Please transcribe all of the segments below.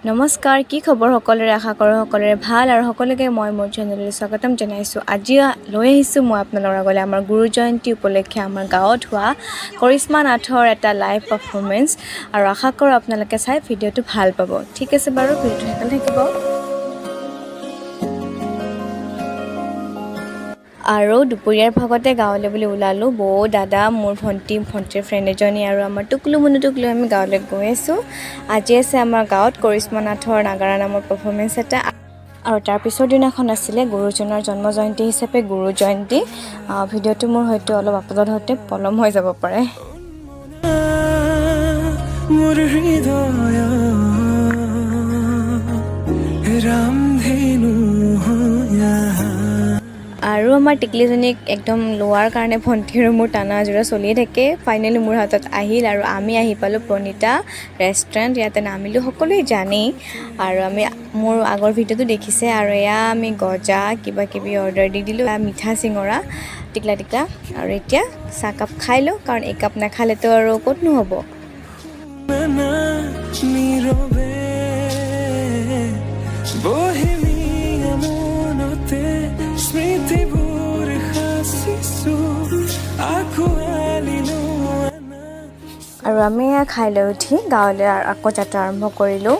নমস্কাৰ, কি খবৰ সকলোৰে? আশা কৰোঁ সকলোৰে ভাল আৰু সকলোকে মই মোৰ চেনেললৈ স্বাগতম জনাইছোঁ। আজি লৈ আহিছোঁ মই আপোনালোকৰ আগলৈ আমাৰ গুৰু জয়ন্তী উপলক্ষে আমাৰ গাঁৱত হোৱা কৰিশ্মা নাথৰ এটা লাইভ পাৰফৰ্মেঞ্চ আৰু আশা কৰোঁ আপোনালোকে চাই ভিডিঅ'টো ভাল পাব। ঠিক আছে বাৰু, ভিডিঅ'টো সেইকাৰণে থাকিব। আৰু দুপৰীয়াৰ ভাগতে গাঁৱলৈ বুলি ওলালোঁ। বৌ, দাদা, মোৰ ভণ্টিৰ ফ্ৰেণ্ড এজনী আৰু আমাৰ টুকলু মুনুটোক লৈ আমি গাঁৱলৈ গৈ আছোঁ। আজি আছে আমাৰ গাঁৱত কৰিশ্মা নাথৰ নাগাৰানামৰ পাৰফৰ্মেঞ্চ এটা, আৰু তাৰ পিছৰ দিনাখন আছিলে গুৰুজনৰ জন্ম জয়ন্তী হিচাপে গুৰু জয়ন্তী। ভিডিঅ'টো মোৰ হয়তো অলপ আপলোড হওঁতে পলম হৈ যাব পাৰে। আৰু আমাৰ টিকলিজনীক একদম লোৱাৰ কাৰণে ভণ্টি আৰু মোৰ টানা আজোৰা চলিয়ে থাকে। ফাইনেলি মোৰ হাতত আহিল আৰু আমি আহি পালোঁ প্ৰণীতা ৰেষ্টুৰেণ্ট। ইয়াতে নামিলোঁ, সকলোৱে জানেই আৰু মোৰ আগৰ ভিডিঅ'টো দেখিছে। আৰু এয়া আমি গজা কিবা কিবি অৰ্ডাৰ দি দিলোঁ, মিঠা চিঙৰা টিকলা আৰু এতিয়া চাহকাপ খাই লওঁ, কাৰণ একাপ নাখালেতো আৰু ক'তনো হ'ব। আৰু আমি খাই লৈ উঠি গাঁৱলৈ আকৌ যাত্ৰা আৰম্ভ কৰিলোঁ।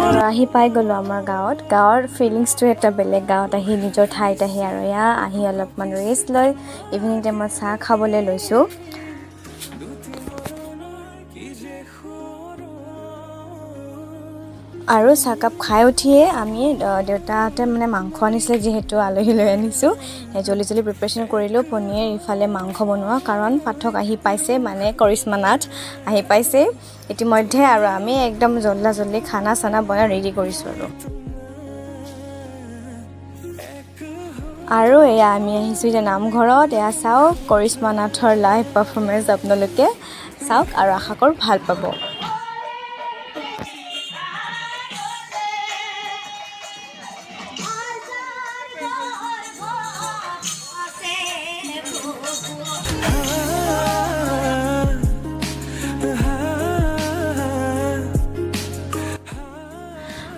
আৰু আহি পাই গ'লোঁ আমাৰ গাঁৱত। গাঁৱৰ ফিলিংছটো এটা বেলেগ, গাঁৱত আহি নিজৰ ঠাইত আহি আৰু এয়া আহি অলপমান ৰেষ্ট লৈ ইভিনিং টাইমত চাহ খাবলৈ লৈছোঁ। আৰু চাহকাপ খাই উঠিয়ে আমি দেউতাহঁতে মাংস আনিছিলে, যিহেতু আলহী লৈ আনিছোঁ, জল্দি প্ৰিপাৰেশ্যন কৰিলোঁ পনীৰ ইফালে মাংস বনোৱা, কাৰণ পাঠক আহি পাইছে, কৰিশ্মা নাথ আহি পাইছে ইতিমধ্যে। আৰু আমি একদম জল্দি খানা চানা বনাই ৰেডি কৰিছোঁ। আৰু এয়া আমি আহিছোঁ এতিয়া নামঘৰত। এয়া চাওক কৰিশ্মা নাথৰ লাইভ পাৰফৰ্মেঞ্চ, আপোনালোকে চাওক আৰু আশা কৰোঁ ভাল পাব।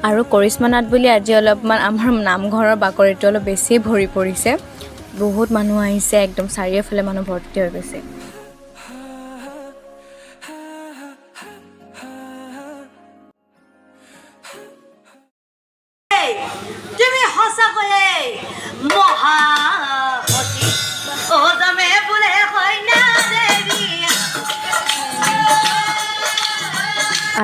আৰু কৰিশ্মা নাথ বুলি আজি অলপমান আমাৰ নামঘৰৰ বাকৰিটো অলপ বেছি ভৰি পৰিছে। বহুত মানুহ আহিছে, একদম চাৰিওফালে মানুহ ভৰ্তি হৈ গৈছে। তুমি সঁচাকৈয়ে মহাসতী অদমে বোলে কইনা দেৱী।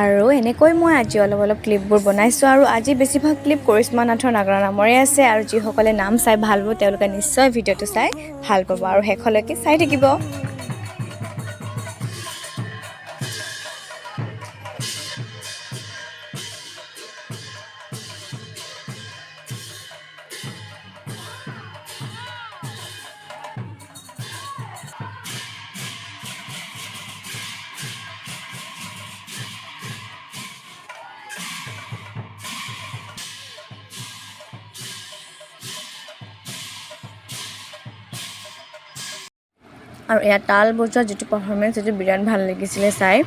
আৰু এনেকৈ মই আজি অলপ ক্লিপবোৰ বনাইছোঁ। আৰু আজি বেছিভাগ ক্লিপ কৰিশ্মা নাথৰ নাগাৰানামৰে আছে। আৰু যিসকলে নাম চাই ভাল পাব তেওঁলোকে নিশ্চয় ভিডিঅ'টো চাই ভাল পাব আৰু শেষলৈকে চাই থাকিব। আৰু এয়া তাল বজোৱা যিটো পাৰফৰ্মেঞ্চ, সেইটো বিৰাট ভাল লাগিছিলে চাই।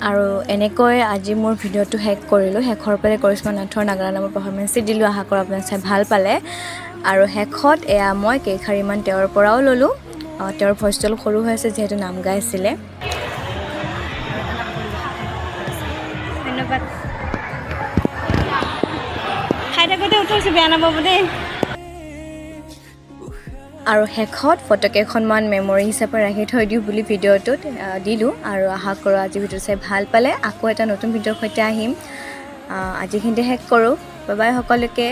আৰু এনেকৈ আজি মোৰ ভিডিঅ'টো শেষ কৰিলোঁ। শেষৰ ফালে কৰিশ্মা নাথৰ নাগাৰানামৰ পাৰফৰ্মেঞ্চটো দিলোঁ, আশা কৰোঁ আপোনালোকে চাই ভাল পালে। আৰু শেষত এয়া মই কেইশাৰীমান তেওঁৰ পৰাও ল'লোঁ। তেওঁৰ ভইচটো অলপ সৰু হৈ আছে, যিহেতু নাম গাইছিলে। ধন্যবাদ। খাই থাকোঁতে উঠিছোঁ, বেয়া নাপাব দেই। আৰু শেষত ফটো কেইখনমান মেমৰি হিচাপে ৰাখি থৈ দিওঁ বুলি ভিডিঅ'টোত দিলোঁ। আৰু আশা কৰোঁ আজি ভিডিঅ'টো চাই ভাল পালে। আকৌ এটা নতুন ভিডিঅ'ৰ সৈতে আহিম। আজিখিনিতে শেষ কৰোঁ। বাই বাই সকলোকে।